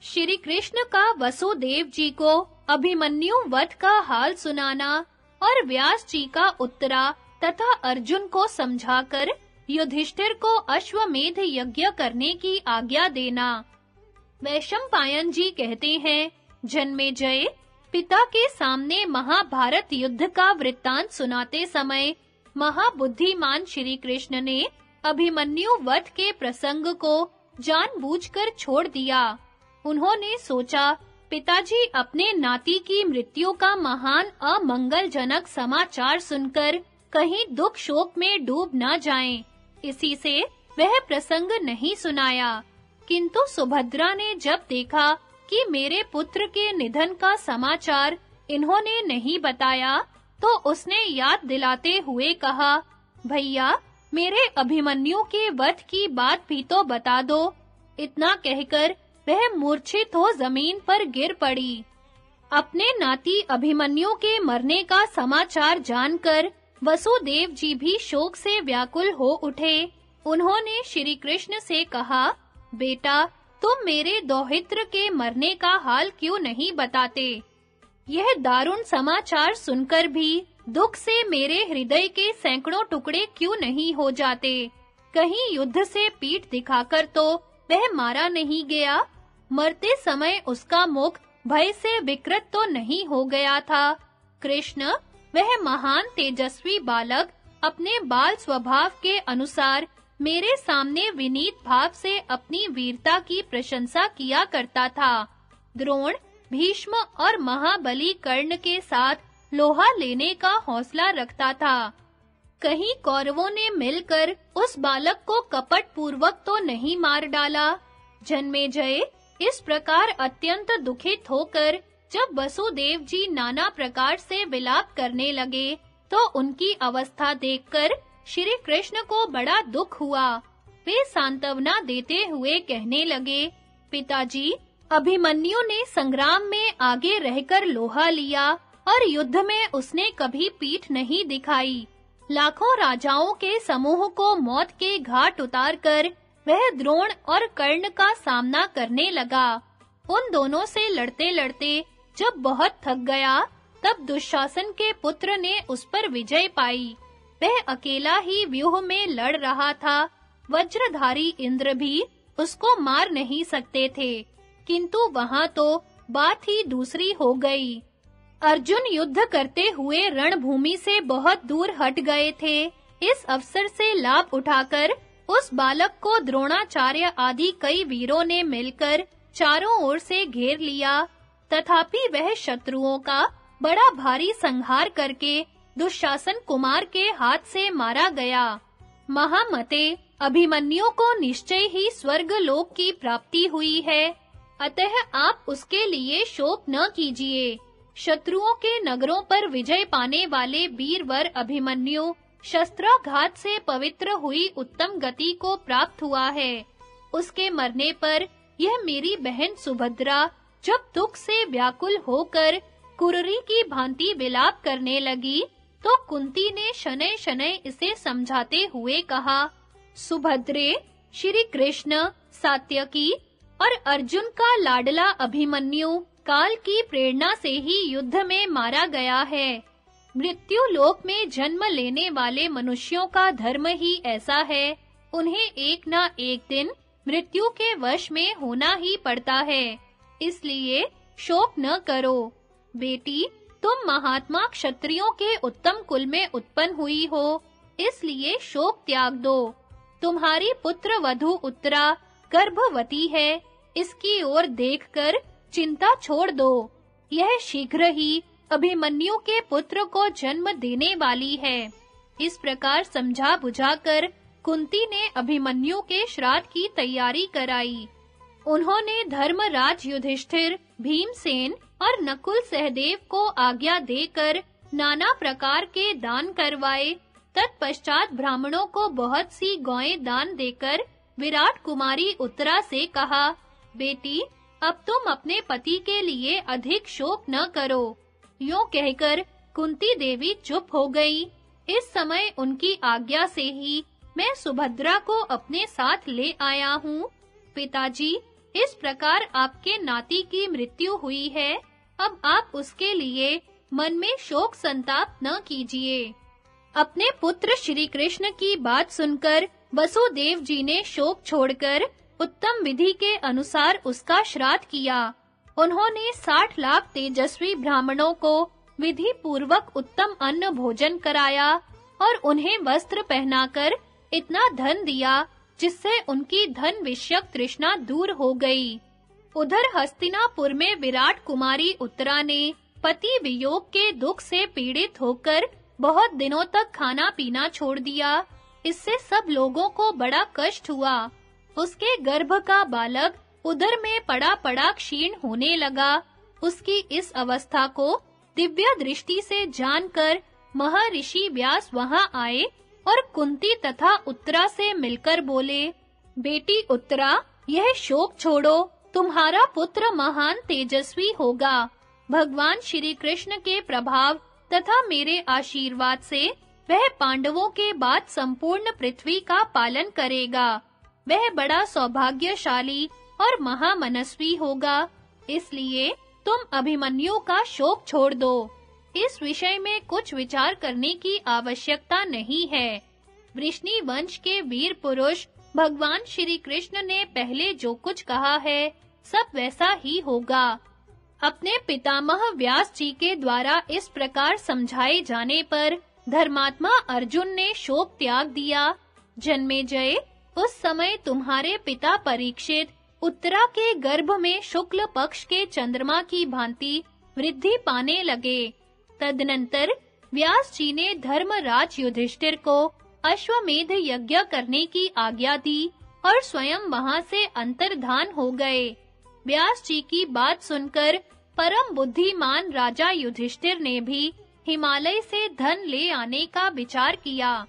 श्री कृष्ण का वसुदेव जी को अभिमन्यु वध का हाल सुनाना और व्यास जी का उत्तरा तथा अर्जुन को समझाकर युधिष्ठिर को अश्वमेध यज्ञ करने की आज्ञा देना। वैशंपायन जी कहते हैं, जन्मेजय पिता के सामने महाभारत युद्ध का वृत्तांत सुनाते समय महाबुद्धिमान श्री कृष्ण ने अभिमन्यु वध के प्रसंग को जानबूझकर छोड़ दिया। उन्होंने सोचा, पिताजी अपने नाती की मृत्यु का महान अमंगलजनक समाचार सुनकर कहीं दुख शोक में डूब न जाएं, इसी से वह प्रसंग नहीं सुनाया। किंतु सुभद्रा ने जब देखा कि मेरे पुत्र के निधन का समाचार इन्होंने नहीं बताया, तो उसने याद दिलाते हुए कहा, भैया मेरे अभिमन्यु के वध की बात भी तो बता दो। इतना कहकर वह मूर्छित हो जमीन पर गिर पड़ी। अपने नाती अभिमन्यु के मरने का समाचार जानकर वसुदेव जी भी शोक से व्याकुल हो उठे। उन्होंने श्री कृष्ण से कहा, बेटा तुम मेरे दौहित्र के मरने का हाल क्यों नहीं बताते? यह दारुण समाचार सुनकर भी दुख से मेरे हृदय के सैकड़ों टुकड़े क्यों नहीं हो जाते? कहीं युद्ध से पीठ दिखाकर तो वह मारा नहीं गया? मरते समय उसका मुख भय से विकृत तो नहीं हो गया था? कृष्ण, वह महान तेजस्वी बालक अपने बाल स्वभाव के अनुसार मेरे सामने विनीत भाव से अपनी वीरता की प्रशंसा किया करता था। द्रोण, भीष्म और महाबली कर्ण के साथ लोहा लेने का हौसला रखता था। कहीं कौरवों ने मिलकर उस बालक को कपट पूर्वक तो नहीं मार डाला? जन्मेजय, इस प्रकार अत्यंत दुखित होकर जब वसुदेव जी नाना प्रकार से विलाप करने लगे, तो उनकी अवस्था देखकर श्री कृष्ण को बड़ा दुख हुआ। वे सांत्वना देते हुए कहने लगे, पिताजी, अभिमन्यु ने संग्राम में आगे रहकर लोहा लिया और युद्ध में उसने कभी पीठ नहीं दिखाई। लाखों राजाओं के समूह को मौत के घाट उतारकर वह द्रोण और कर्ण का सामना करने लगा। उन दोनों से लड़ते-लड़ते जब बहुत थक गया, तब दुशासन के पुत्र ने उस पर विजय पाई। वह अकेला ही व्यूह में लड़ रहा था। वज्रधारी इंद्र भी उसको मार नहीं सकते थे, किंतु वहां तो बात ही दूसरी हो गई। अर्जुन युद्ध करते हुए रणभूमि से बहुत दूर हट गए थे। इस अवसर से लाभ उठाकर उस बालक को द्रोणाचार्य आदि कई वीरों ने मिलकर चारों ओर से घेर लिया, तथापि वह शत्रुओं का बड़ा भारी संहार करके दुशासन कुमार के हाथ से मारा गया। महामते, अभिमन्यु को निश्चय ही स्वर्ग लोक की प्राप्ति हुई है, अतः आप उसके लिए शोक न कीजिए। शत्रुओं के नगरों पर विजय पाने वाले वीरवर अभिमन्यु शस्त्राघात से पवित्र हुई उत्तम गति को प्राप्त हुआ है। उसके मरने पर यह मेरी बहन सुभद्रा जब दुख से व्याकुल होकर कुररी की भांति विलाप करने लगी, तो कुंती ने शनैः-शनैः इसे समझाते हुए कहा, सुभद्रे, श्री कृष्ण, सात्यकी और अर्जुन का लाडला अभिमन्यु काल की प्रेरणा से ही युद्ध में मारा गया है। मृत्यु लोक में जन्म लेने वाले मनुष्यों का धर्म ही ऐसा है, उन्हें एक ना एक दिन मृत्यु के वश में होना ही पड़ता है। इसलिए शोक न करो। बेटी, तुम महात्मा क्षत्रियों के उत्तम कुल में उत्पन्न हुई हो, इसलिए शोक त्याग दो। तुम्हारी पुत्र वधू उत्तरा गर्भवती है, इसकी ओर देखकर चिंता छोड़ दो। यह शीघ्र ही अभिमन्यु के पुत्र को जन्म देने वाली है। इस प्रकार समझा बुझाकर कुंती ने अभिमन्यु के श्राद्ध की तैयारी कराई। उन्होंने धर्मराज युधिष्ठिर, भीमसेन और नकुल सहदेव को आज्ञा देकर नाना प्रकार के दान करवाए। तत्पश्चात ब्राह्मणों को बहुत सी गौएं दान देकर विराट कुमारी उत्तरा से कहा, बेटी, अब तुम अपने पति के लिए अधिक शोक न करो। यूं कहकर कुंती देवी चुप हो गई। इस समय उनकी आज्ञा से ही मैं सुभद्रा को अपने साथ ले आया हूँ। पिताजी, इस प्रकार आपके नाती की मृत्यु हुई है। अब आप उसके लिए मन में शोक संताप न कीजिए। अपने पुत्र श्री कृष्ण की बात सुनकर वसुदेव जी ने शोक छोड़कर उत्तम विधि के अनुसार उसका श्राद्ध किया। उन्होंने 60 लाख तेजस्वी ब्राह्मणों को विधि पूर्वक उत्तम अन्न भोजन कराया और उन्हें वस्त्र पहनाकर इतना धन दिया जिससे उनकी धन विषयक तृष्णा दूर हो गई। उधर हस्तिनापुर में विराट कुमारी उत्तरा ने पति वियोग के दुख से पीड़ित होकर बहुत दिनों तक खाना पीना छोड़ दिया। इससे सब लोगों को बड़ा कष्ट हुआ। उसके गर्भ का बालक उदर में पड़ा क्षीण होने लगा। उसकी इस अवस्था को दिव्य दृष्टि से जानकर महर्षि व्यास वहां आए और कुंती तथा उत्तरा से मिलकर बोले, बेटी उत्तरा, यह शोक छोड़ो, तुम्हारा पुत्र महान तेजस्वी होगा। भगवान श्री कृष्ण के प्रभाव तथा मेरे आशीर्वाद से वह पांडवों के बाद संपूर्ण पृथ्वी का पालन करेगा। वह बड़ा सौभाग्यशाली और महामनस्वी होगा। इसलिए तुम अभिमन्यु का शोक छोड़ दो। इस विषय में कुछ विचार करने की आवश्यकता नहीं है। वृष्णि वंश के वीर पुरुष भगवान श्री कृष्ण ने पहले जो कुछ कहा है, सब वैसा ही होगा। अपने पितामह व्यास जी के द्वारा इस प्रकार समझाए जाने पर धर्मात्मा अर्जुन ने शोक त्याग दिया। जन्मेजय, उस समय तुम्हारे पिता परीक्षित उत्तरा के गर्भ में शुक्ल पक्ष के चंद्रमा की भांति वृद्धि पाने लगे। तदनंतर व्यास जी ने धर्मराज युधिष्ठिर को अश्वमेध यज्ञ करने की आज्ञा दी और स्वयं वहां से अंतर्धान हो गए। व्यास जी की बात सुनकर परम बुद्धिमान राजा युधिष्ठिर ने भी हिमालय से धन ले आने का विचार किया।